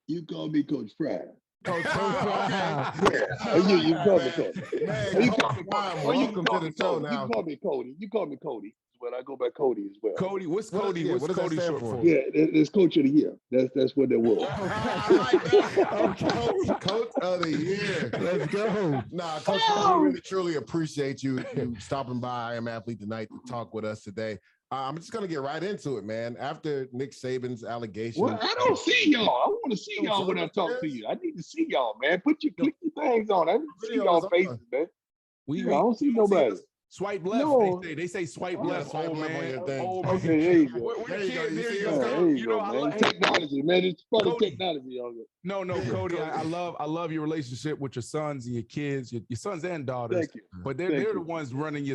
You call me Coach Prime. Coach Prime. Yeah. You call me Cody. Man, Coach Prime, welcome to the show now. You call me Cody. You call me Cody. Well, I go by Cody as well. Cody, what's Cody? What's Cody short for? Yeah, it's Coach of the Year. That's what that was. I like that. Coach of the Year. Let's go. Nah, Coach, we really truly appreciate you stopping by I Am Athlete tonight to talk with us today. I'm just gonna get right into it, man. After Nick Saban's allegation. Well, I don't see y'all. I want to see y'all when I talk to you. I need to see y'all, man. Click your things on. I need to see y'all faces, man. I don't see nobody. Swipe left. No. They say swipe left. Swipe left on your thing. Okay, there you go. There you go, man. Technology, man. It's part of technology. No, Cody. I love your relationship with your sons and your kids, your sons and daughters. Thank you. But they're the ones running a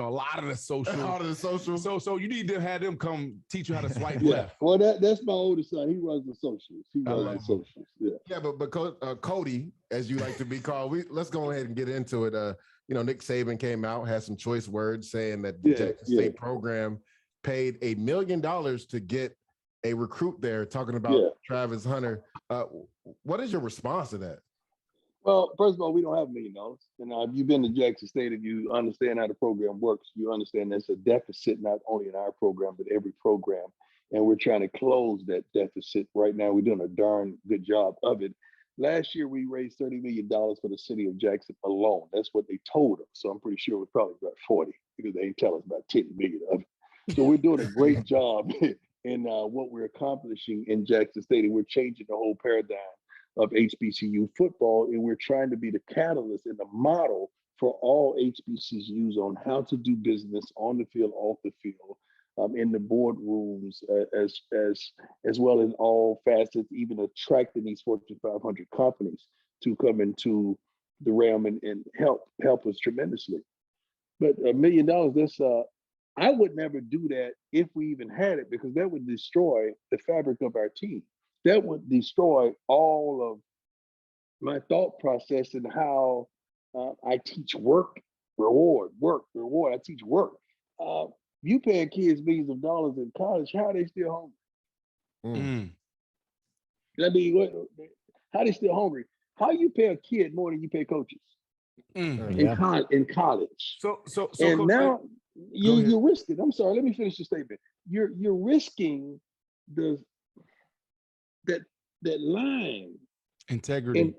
lot of the social. A lot of the social. So you need to have them come teach you how to swipe left. Well, that's my oldest son. He runs the socials. Yeah, but Cody, as you like to be called, let's go ahead and get into it. Nick Saban came out, had some choice words saying that the Jackson State program paid $1 million to get a recruit there, talking about Travis Hunter. What is your response to that? Well, first of all, we don't have $1 million. And if you've been to Jackson State, if you understand how the program works, you understand there's a deficit not only in our program, but every program. And we're trying to close that deficit right now. We're doing a darn good job of it. Last year, we raised $30 million for the city of Jackson alone. That's what they told us. So I'm pretty sure it was probably about 40 because they didn't tell us about 10 million of it. So we're doing a great job in what we're accomplishing in Jackson State. And we're changing the whole paradigm of HBCU football. And we're trying to be the catalyst and the model for all HBCUs on how to do business on the field, off the field, in the boardrooms, as well as all facets, even attracting these Fortune 500 companies to come into the realm and help us tremendously. But $1 million, I would never do that if we even had it, because that would destroy the fabric of our team. That would destroy all of my thought process and how I teach work, reward. I teach work. You paying kids millions of dollars in college, how are they still hungry? I mean, how are they still hungry? How you pay a kid more than you pay coaches in college? So and Coach, now you're risking. I'm sorry, let me finish the statement. You're risking that line integrity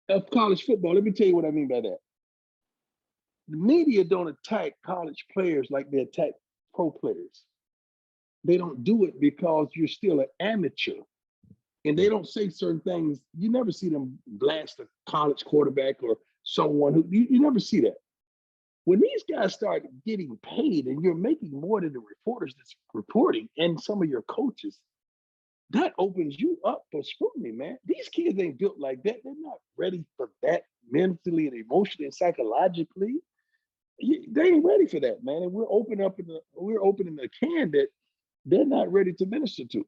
of college football. Let me tell you what I mean by that. The media don't attack college players like they attack pro players. They don't do it because you're still an amateur. And they don't say certain things. You never see them blast a college quarterback or someone who, you never see that. When these guys start getting paid and you're making more than the reporters that's reporting and some of your coaches, that opens you up for scrutiny, man. These kids ain't built like that. They're not ready for that mentally and emotionally and psychologically. They ain't ready for that, man. And we're opening the can that they're not ready to minister to.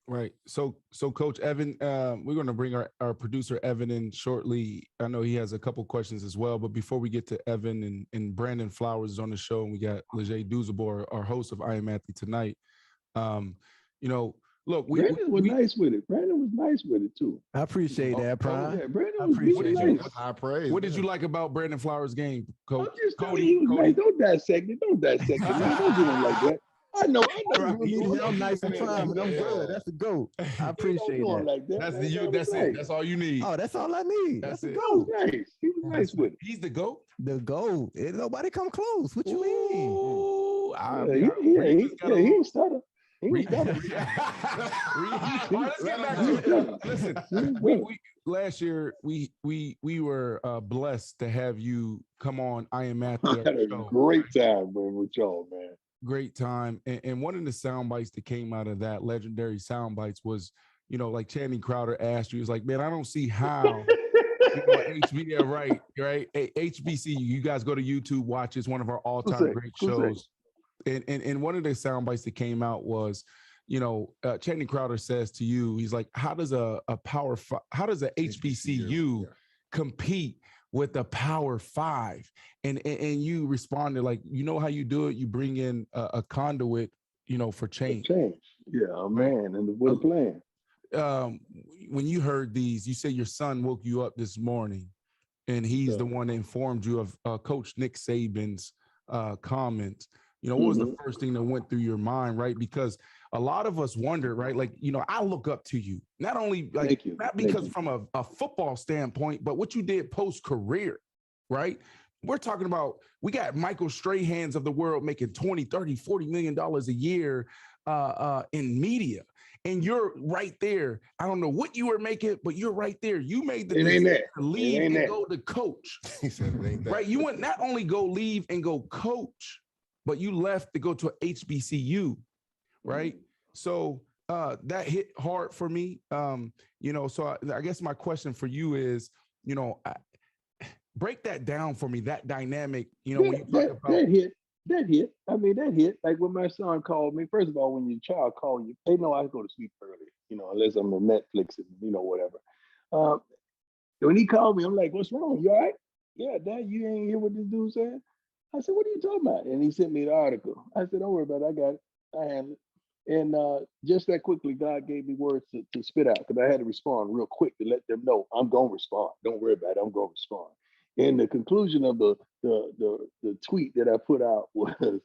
Right. So Coach Evan, we're going to bring our producer Evan in shortly. I know he has a couple questions as well, but before we get to Evan and Brandon Flowers is on the show, and we got Leger Duzabor, our host of I Am Athlete Tonight. Look, Brandon was nice with it. Brandon was nice with it too. I appreciate that, Prime. Yeah, Brandon was really nice. High praise. What did you like about Brandon Flowers' game, Coach? Cody. Nice. Don't dissect it. Don't do him like that. I know. I'm nice and Prime, and I'm good. That's the GOAT. I appreciate that. Like that. That's it. That's all you need. Oh, that's all I need. That's the GOAT. Nice. He was nice with it. He's the GOAT. The GOAT. Ain't nobody come close. What you mean? He ain't stutter. Let's get back to it. Listen, last year we were blessed to have you come on I Am Athlete. I had a great time, man, with y'all, man. Great time. And one of the sound bites that came out of that legendary sound bites was, like Channing Crowder asked you, he was like, man, I don't see how right. HBCU, you guys go to YouTube, watch. It's one of our all-time great shows. And one of the sound bites that came out was, Channing Crowder says to you, he's like, how does a HBCU compete with the Power Five? And you responded like, how you do it? You bring in a conduit, for change. Yeah, man, and with a plan. when you heard these, you say your son woke you up this morning, and he's the one that informed you of Coach Nick Saban's comments. What was the first thing that went through your mind, right? Because a lot of us wonder, right? Like, I look up to you, not only like, not because from a football standpoint, but what you did post-career, right? We're talking about, we got Michael Strahans of the world making $20, $30, $40 million a year in media. And you're right there. I don't know what you were making, but you're right there. You made the decision to leave and go to coach. He said it ain't that. Right? You went not only go leave and go coach, but you left to go to a HBCU, right? So that hit hard for me. So I guess my question for you is, break that down for me, that dynamic, when you talk about that hit. I mean, that hit. Like when my son called me, first of all, when your child calls you, they know I go to sleep early, unless I'm on Netflix and, whatever. When he called me, I'm like, what's wrong? You all right? Yeah, Dad, you ain't hear what this dude said? I said, what are you talking about? And he sent me the article. I said, don't worry about it. I got it. I handle it. And just that quickly, God gave me words to spit out, because I had to respond real quick to let them know I'm going to respond. Don't worry about it. I'm going to respond. And the conclusion of the tweet that I put out was,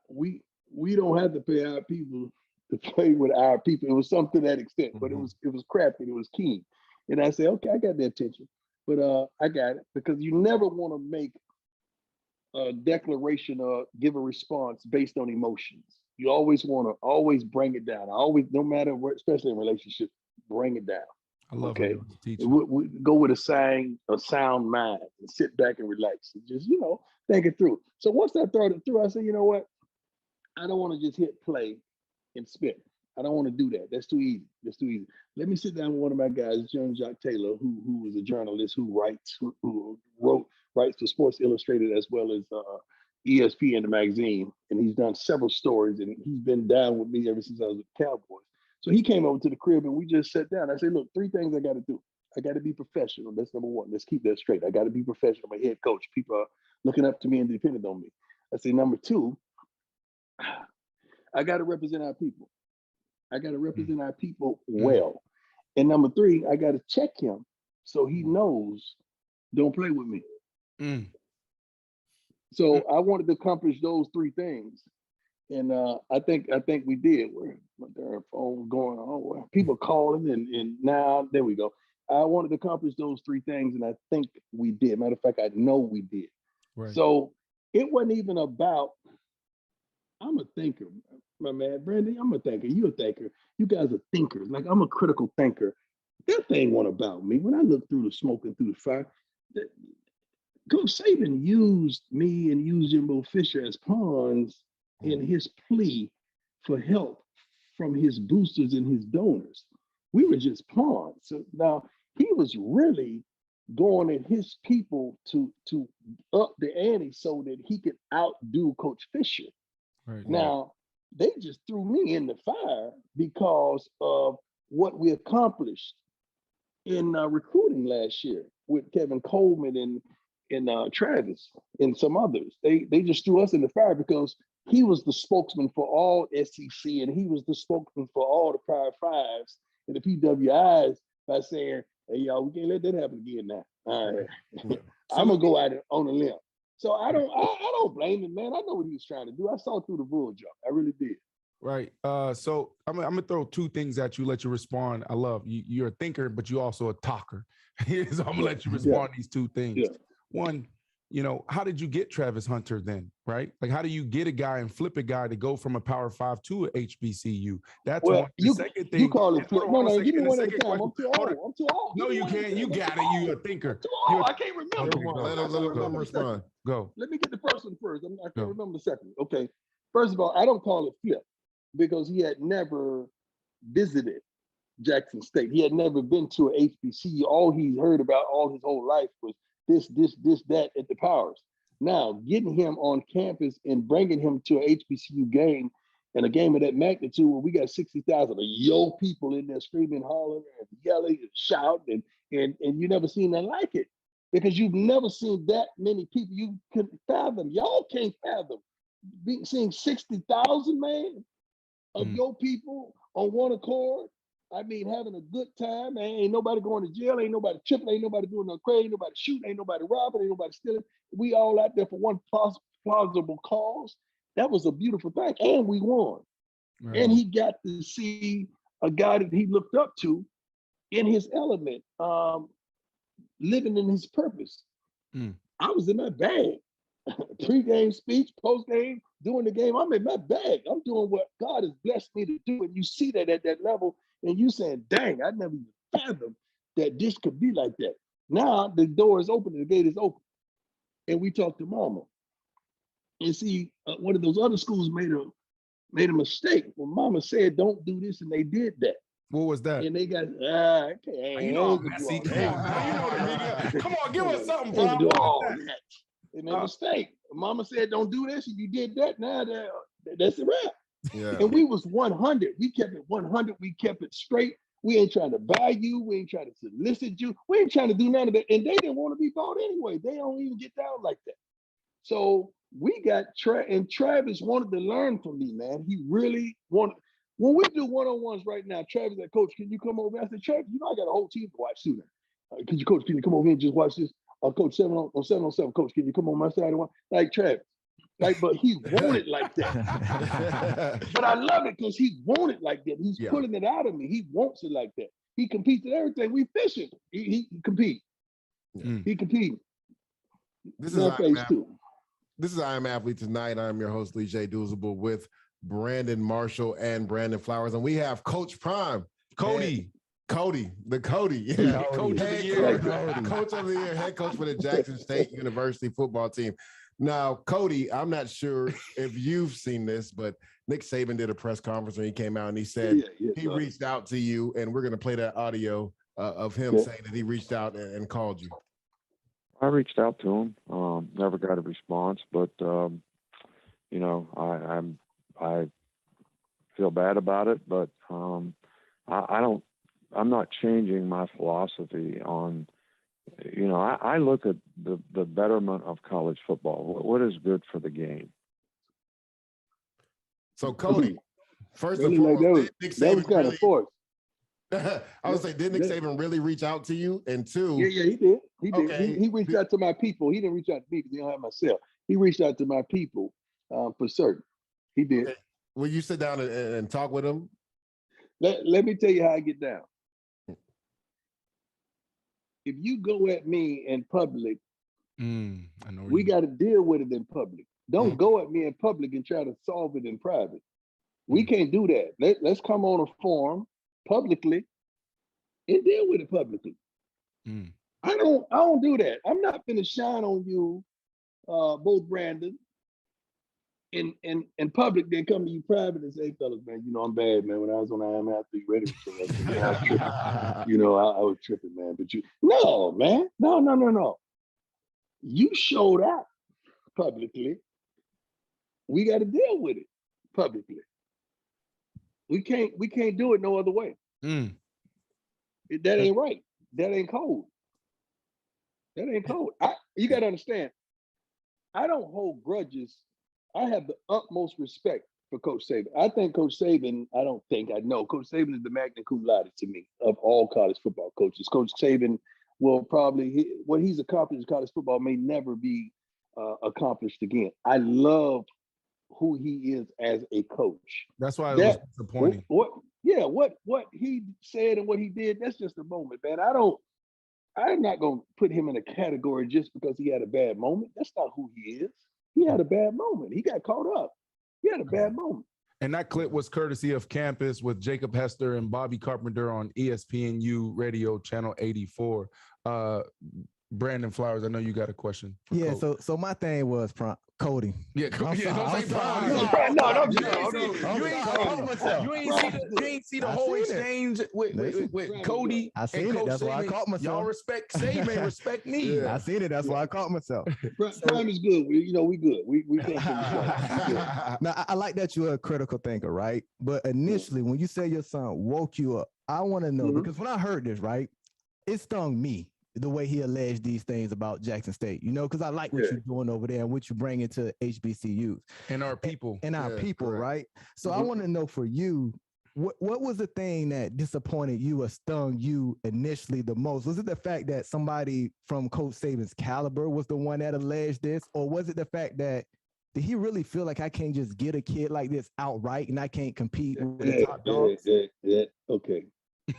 we don't have to pay our people to play with our people. It was something to that extent, but it was crafty. It was keen. And I said, okay, I got the attention, but I got it, because you never want to make a declaration or give a response based on emotions. You always want to bring it down. No matter what, especially in relationships, bring it down. I love okay. We go with a sound mind and sit back and relax and just, think it through. So once I thought it through, I said, you know what? I don't want to just hit play and spit. I don't want to do that. That's too easy. Let me sit down with one of my guys, John Jacques Taylor, who is a journalist who writes for Sports Illustrated as well as ESPN, the magazine. And he's done several stories, and he's been down with me ever since I was with the Cowboys. So he came over to the crib and we just sat down. I said, look, 3 things I got to do. I got to be professional. That's number 1. Let's keep that straight. I got to be professional. I'm a head coach. People are looking up to me and depending on me. I say, number 2, I got to represent our people. I got to represent our people well. And number 3, I got to check him so he knows, don't play with me. So I wanted to accomplish those 3 things. And I think we did. Where my darn phone going on? People calling, and now there we go. I wanted to accomplish those 3 things, and I think we did. Matter of fact, I know we did. Right. So it wasn't even about. I'm a thinker, my man, Brandon. I'm a thinker. You're a thinker. You guys are thinkers. Like, I'm a critical thinker. That thing wasn't about me. When I look through the smoke and through the fire, Coach Saban used me and used Jimbo Fisher as pawns in his plea for help from his boosters and his donors. We were just pawns. So now he was really going at his people to up the ante so that he could outdo Coach Fisher. Right. Now, they just threw me in the fire because of what we accomplished in recruiting last year with Kevin Coleman and Travis and some others. They just threw us in the fire because he was the spokesman for all SEC, and he was the spokesman for all the Power Fives and the PWIs by saying, hey, y'all, we can't let that happen again now. All right. I'm going to go out on a limb. So I don't blame him, man. I know what he was trying to do. I saw through the bull jump. I really did. Right. So I'm gonna throw 2 things at you, let you respond. I love you. You're a thinker, but you're also a talker. So I'm gonna let you respond these 2 things. Yeah. One, how did you get Travis Hunter then? Right? Like, how do you get a guy and flip a guy to go from a Power 5 to a HBCU? That's one. The second thing. You call it flip. No, give me one at a time. I'm too old. No, you can't. You got it. You a thinker. I can't remember. Let him respond. Go. Let me get the first one first. I can't remember the second. Okay. First of all, I don't call it flip because he had never visited Jackson State. He had never been to an HBCU. All he's heard about all his whole life was this, that at the Powers. Now, getting him on campus and bringing him to an HBCU game, and a game of that magnitude where we got 60,000 of your people in there screaming, hollering, and yelling, and shouting, and you never seen nothing like it. Because you've never seen that many people. You couldn't fathom. Y'all can't fathom seeing 60,000, man, of your people on one accord. I mean, having a good time. Ain't nobody going to jail. Ain't nobody tripping. Ain't nobody doing no crazy. Ain't nobody shooting. Ain't nobody robbing. Ain't nobody stealing. We all out there for one plausible cause. That was a beautiful thing. And we won. Right. And he got to see a guy that he looked up to in his element, living in his purpose. I was in my bag. Pre-game speech, post-game, doing the game. I'm in my bag. I'm doing what God has blessed me to do. And you see that at that level, and you saying, dang, I never even fathomed that this could be like that. Now the door is open, the gate is open. And we talked to mama. And see, one of those other schools made a mistake. Well, mama said, don't do this, and they did that. What was that? And they got, you know, messy. Come on, give us something, bro. Do all that. They made a mistake. Mama said, don't do this. If you did that, now that's a wrap. Yeah. And we was 100. We kept it 100. We kept it straight. We ain't trying to buy you. We ain't trying to solicit you. We ain't trying to do none of that. And they didn't want to be bought anyway. They don't even get down like that. So we got and Travis wanted to learn from me, man. He really wanted. When we do one-on-ones right now, Travis said, Coach, can you come over? I said, Travis, I got a whole team to watch soon. Can you come over here and just watch this? Coach, 7 on 7, Coach, can you come on my side? Like Travis. But he wanted like that. But I love it because he wanted like that. He's pulling it out of me. He wants it like that. He competes in everything. We fishing. He compete. Yeah. He compete. This is I Am Athlete Tonight. I'm your host, Lee J. Doozable, with Brandon Marshall and Brandon Flowers. And we have Coach Prime. Cody. Yeah. Coach of the year, head coach for the Jackson State University football team. Now, Cody, I'm not sure if you've seen this, but Nick Saban did a press conference when he came out and he said he reached out to you, and we're going to play that audio of him saying that he reached out and called you. I reached out to him, never got a response, but I feel bad about it, but I'm not changing my philosophy on, I look at the betterment of college football. What is good for the game? So, Cody, first and foremost, Nick Saban kind of forced. I would say, did Nick Saban really reach out to you? And two, yeah, he did. He did. Okay. He reached out to my people. He didn't reach out to me because he don't have my cell. He reached out to my people for certain. He did. Okay. Will you sit down and talk with him? Let me tell you how I get down. If you go at me in public, we got to deal with it in public. Don't go at me in public and try to solve it in private. We can't do that. Let's come on a forum publicly and deal with it publicly. I don't do that. I'm not gonna shine on you, both Brandon, in public, then come to you private and say, hey, fellas, man, I'm bad, man. When I was on I Am Athlete Radio, I was tripping. I was tripping, man. But no, man. No. You showed up publicly. We got to deal with it publicly. We can't do it no other way. That ain't right. That ain't code. You got to understand, I don't hold grudges. I have the utmost respect for Coach Saban. I think Coach Saban, I know Coach Saban is the magna cum laude to me of all college football coaches. Coach Saban will probably, what he's accomplished in college football may never be accomplished again. I love who he is as a coach. That's why it was disappointing. What he said and what he did, that's just a moment, man. I'm not going to put him in a category just because he had a bad moment. That's not who he is. He had a bad moment. He got caught up. He had a bad moment. And that clip was courtesy of Campus with Jacob Hester and Bobby Carpenter on ESPNU Radio Channel 84. Brandon Flowers, I know you got a question. Yeah, Coach. So my thing was Cody. Yeah, don't say Prime. You ain't see the whole exchange with Cody. I seen it. That's why I caught myself. Y'all respect Saban, respect me. Yeah. I seen it. That's why I caught myself. Prime is good. We good. We can't Now, I like that you're a critical thinker, right? But initially, when you say your son woke you up, I want to know, because when I heard this, right, it stung me. The way he alleged these things about Jackson State, because I like what you're doing over there and what you bring into HBCUs and our people. And our people, correct. Right? So I want to know for you, What was the thing that disappointed you or stung you initially the most? Was it the fact that somebody from Coach Saban's caliber was the one that alleged this, or was it the fact that did he really feel like I can't just get a kid like this outright and I can't compete with the top dogs? Okay,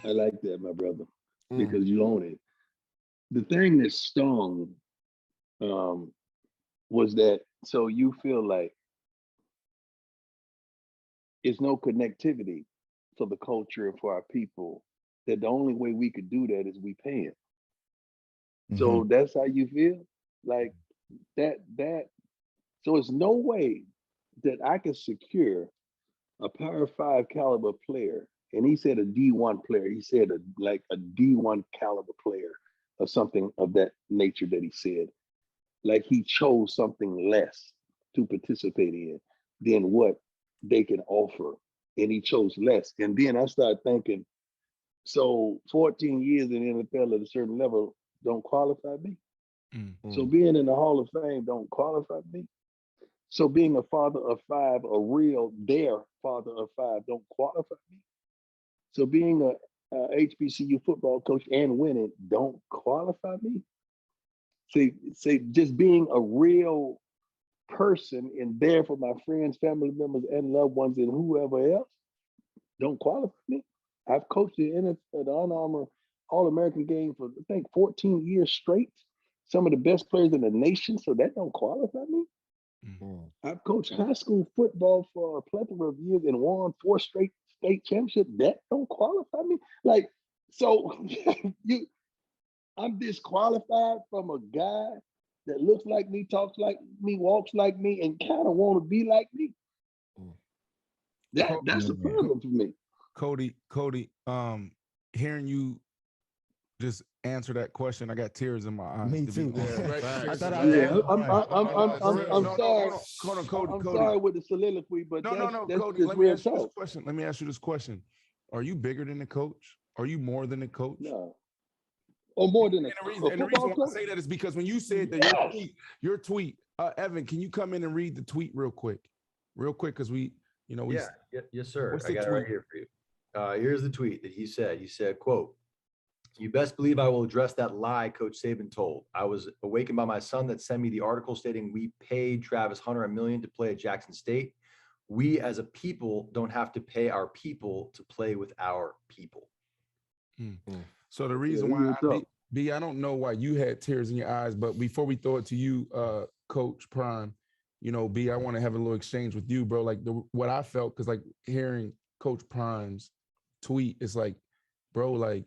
I like that, my brother, because you own it. The thing that stung was that, so you feel like it's no connectivity for the culture and for our people, that the only way we could do that is we pay it. So that's how you feel? Like that, so it's no way that I can secure a Power 5 caliber player. And he said a D1 player. He said like a D1 caliber player or something of that nature that he said. Like he chose something less to participate in than what they can offer. And he chose less. And then I started thinking, so 14 years in the NFL at a certain level don't qualify me. So being in the Hall of Fame don't qualify me. So being a father of 5, their father of 5 don't qualify me. So being a HBCU football coach and winning don't qualify me. See, just being a real person and there for my friends, family members, and loved ones, and whoever else don't qualify me. I've coached the Under Armour All-American game for I think 14 years straight. Some of the best players in the nation, so that don't qualify me. I've coached high school football for a plethora of years and won 4 straight state championships. That don't qualify me. Like, so I'm disqualified from a guy that looks like me, talks like me, walks like me, and kind of want to be like me. That's a problem for me. Cody, hearing you just answer that question, I got tears in my eyes. Me too. Right? I thought I'm sorry. Hold on, Cody. I'm sorry with the soliloquy, but no, that's Cody. just Let me real ask you this talk. question. Let me ask you this question: are you bigger than the coach? Are you more than the coach? No. Or more than a And the reason why I say that is because when you said that your tweet, Evan, can you come in and read the tweet real quick, because we, yes, sir. What's I the got tweet? it right here for you. Here's the tweet that he said. He said, quote, "You best believe I will address that lie Coach Saban told. I was awakened by my son that sent me the article stating we paid Travis Hunter $1 million to play at Jackson State. We as a people don't have to pay our people to play with our people." So the reason why I don't know why you had tears in your eyes, but before we throw it to you, Coach Prime, B, I want to have a little exchange with you, bro. Like what I felt, because like hearing Coach Prime's tweet, it's like, bro, like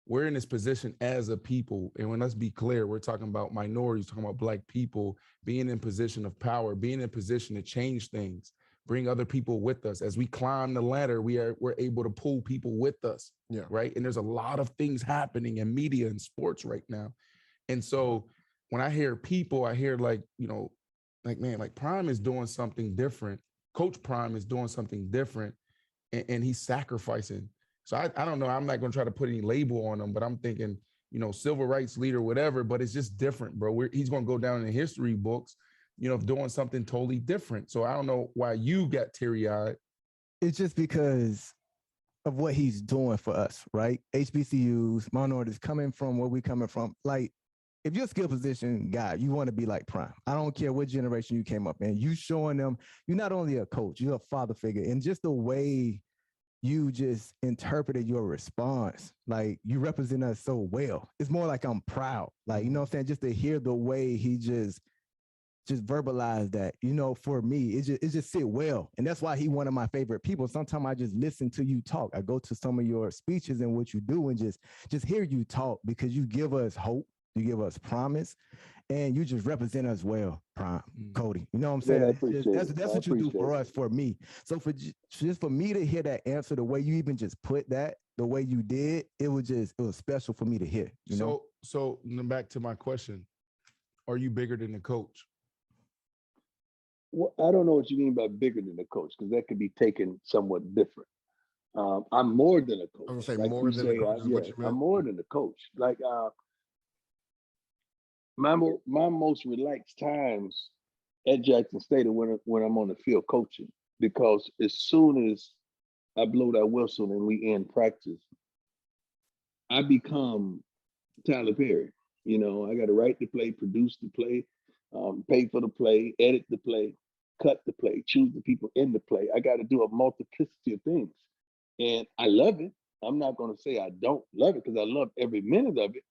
we're in this position as a people. And when let's be clear, we're talking about minorities, talking about Black people being in position of power, being in position to change things, bring other people with us. As we climb the ladder, we're able to pull people with us. Yeah. Right. And there's a lot of things happening in media and sports right now. And so when I hear people, I hear like Prime is doing something different. Coach Prime is doing something different and he's sacrificing. So I don't know. I'm not going to try to put any label on him, but I'm thinking, civil rights leader, whatever, but it's just different, bro. He's going to go down in the history books, doing something totally different. So I don't know why you got teary-eyed. It's just because of what he's doing for us, right? HBCUs, minorities, coming from where we coming from. Like, if you're a skill position guy, you want to be like Prime. I don't care what generation you came up in. You showing them you're not only a coach, you're a father figure. And just the way you just interpreted your response, like you represent us so well. It's more like I'm proud. Like, you know what I'm saying? Just to hear the way he just verbalize that, for me, it just sit well. And that's why he one of my favorite people. Sometimes I just listen to you talk. I go to some of your speeches and what you do and just hear you talk because you give us hope, you give us promise, and you just represent us well, Prime, Cody. You know what I'm saying? Yeah, I appreciate that's what you do for us, for me. So for me to hear that answer, the way you even just put that, the way you did, it was special for me to hear. So back to my question. Are you bigger than the coach? Well, I don't know what you mean by bigger than a coach, because that could be taken somewhat different. I'm more than a coach. I was going to say more than a coach is what you meant. I'm more than a coach. Like my most relaxed times at Jackson State are when I'm on the field coaching, because as soon as I blow that whistle and we end practice, I become Tyler Perry. You know, I got to write the play, produce the play, pay for the play, edit the play, cut the play, choose the people in the play. I got to do a multiplicity of things. And I love it. I'm not going to say I don't love it because I love every minute of it,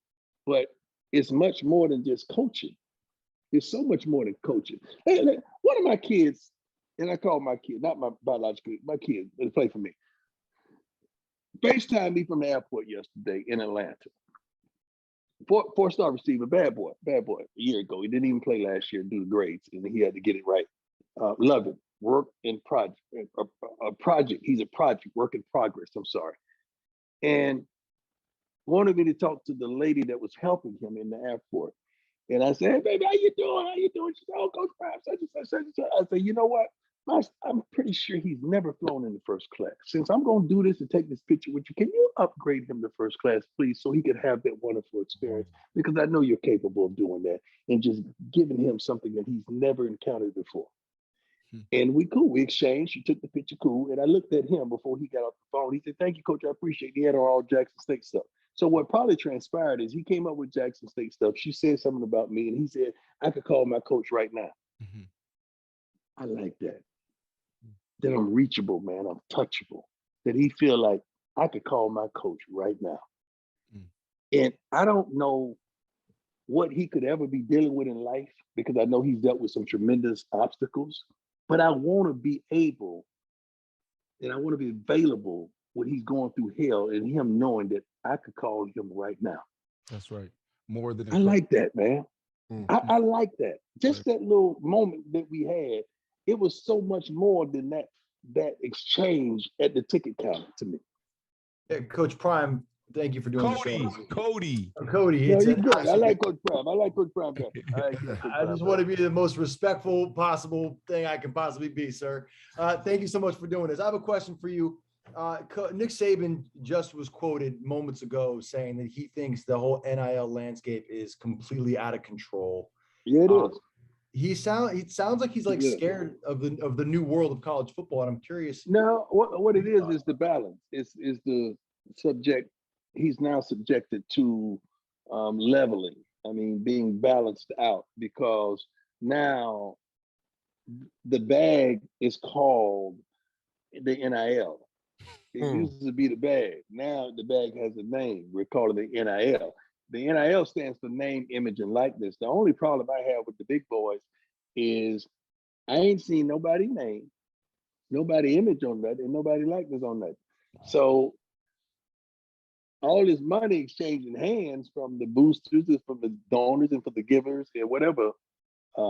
but it's much more than just coaching. It's so much more than coaching. Hey, one of my kids, and I call my kid, not my biological, my kid, they play for me. FaceTime me from the airport yesterday in Atlanta. Four-star receiver, bad boy, a year ago. He didn't even play last year due to grades, and he had to get it right. Love it. Work in project, a project. He's a project, work in progress. I'm sorry. And wanted me to talk to the lady that was helping him in the airport. And I said, hey, baby, how you doing? How you doing? She said, oh, Coach Prime, such and such, such and such. I said, you know what? I'm pretty sure he's never flown in the first class. Since I'm going to do this and take this picture with you, can you upgrade him to first class, please, so he could have that wonderful experience? Because I know you're capable of doing that and just giving him something that he's never encountered before. And we cool. We exchanged. She took the picture, cool. And I looked at him before he got off the phone. He said, thank you, Coach. I appreciate it. He had on all Jackson State stuff. So what probably transpired is he came up with Jackson State stuff. She said something about me, and he said, I could call my coach right now. Mm-hmm. I like that. That I'm reachable, man. I'm touchable. That he feel like I could call my coach right now. And I don't know what he could ever be dealing with in life because I know he's dealt with some tremendous obstacles, but I want to be able and I want to be available when he's going through hell and him knowing that I could call him right now. That's right. More than I like that, man. Mm-hmm. I like that. Just that little moment that we had, it was so much more than that exchange at the ticket counter to me. Yeah, Coach Prime, thank you for doing the show. Cody. No, you're good. I like Coach Prime. I just want to be the most respectful possible thing I can possibly be, sir. Thank you so much for doing this. I have a question for you. Nick Saban just was quoted moments ago saying that he thinks the whole NIL landscape is completely out of control. Yeah, it is. It sounds like he's like scared of the new world of college football, and I'm curious. No, what it is the balance. Is the subject. He's now subjected to leveling. I mean, being balanced out because now the bag is called the NIL. It used to be the bag. Now the bag has a name. We're calling it NIL. The NIL stands for name, image, and likeness. The only problem I have with the big boys is I ain't seen nobody name, nobody image on that, and nobody likeness on that. So all this money exchanging hands from the boosters, from the donors, and for the givers, and whatever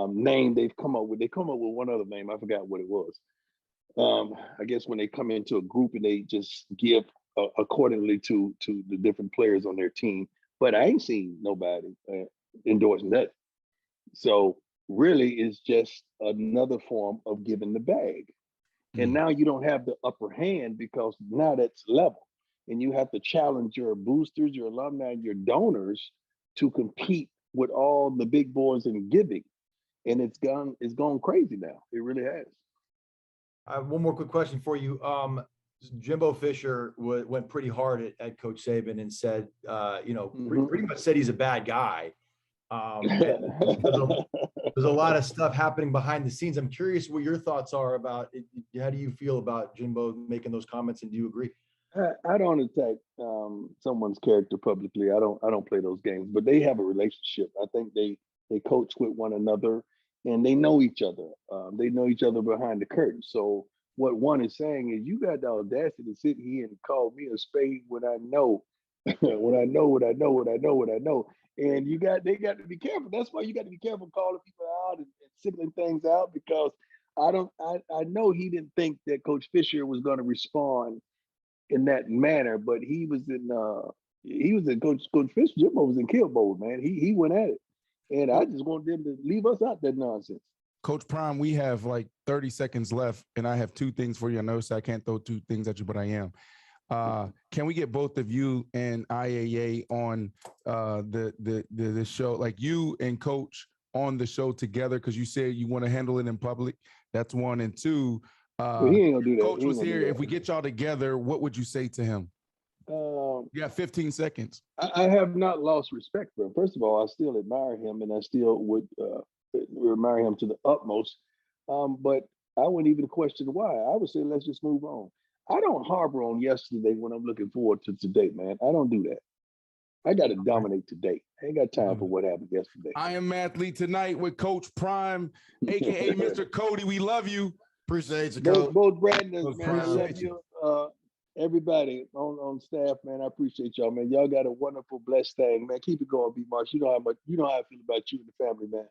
name they've come up with. They come up with one other name. I forgot what it was. I guess when they come into a group and they just give accordingly to the different players on their team. But I ain't seen nobody endorsing that. So really it's just another form of giving the bag. And now you don't have the upper hand because now that's level. And you have to challenge your boosters, your alumni, and your donors to compete with all the big boys in giving. And it's gone crazy now. It really has. I have one more quick question for you. Jimbo Fisher went pretty hard at Coach Saban and said, pretty much said he's a bad guy. There's a lot of stuff happening behind the scenes. I'm curious what your thoughts are about it. How do you feel about Jimbo making those comments, and do you agree? I don't attack someone's character publicly. I don't play those games, but they have a relationship. I think they coach with one another and they know each other. They know each other behind the curtain. So what one is saying is, you got the audacity to sit here and call me a spade when I know, when I know what I know. And they got to be careful. That's why you got to be careful calling people out and singling things out, because I know he didn't think that Coach Fisher was going to respond in that manner, but he was in Coach Fisher. Jimbo was in kill mode, man. He went at it. And I just want them to leave us out that nonsense. Coach Prime, we have like 30 seconds left, and I have two things for you. I know, so I can't throw two things at you, but I am. Can we get both of you and IAA on the show, like you and Coach on the show together? Because you said you want to handle it in public. That's one. And two, Well, he ain't gonna do that. Coach He ain't was gonna do here. that. If we get y'all together, what would you say to him? You got 15 seconds. I have not lost respect for him. First of all, I still admire him, and I still would admire him to the utmost. But I wouldn't even question why. I would say let's just move on. I don't harbor on yesterday when I'm looking forward to today, man. I don't do that. I got to dominate today. I ain't got time for what happened yesterday. I am Mathlete tonight with Coach Prime, aka Mr. Cody. We love you. Appreciate you, Coach. Both Brandons, man. I love Appreciate you. Everybody on staff, man. I appreciate y'all, man. Y'all got a wonderful, blessed thing, man. Keep it going, B. Marsh. You know how I feel about you and the family, man.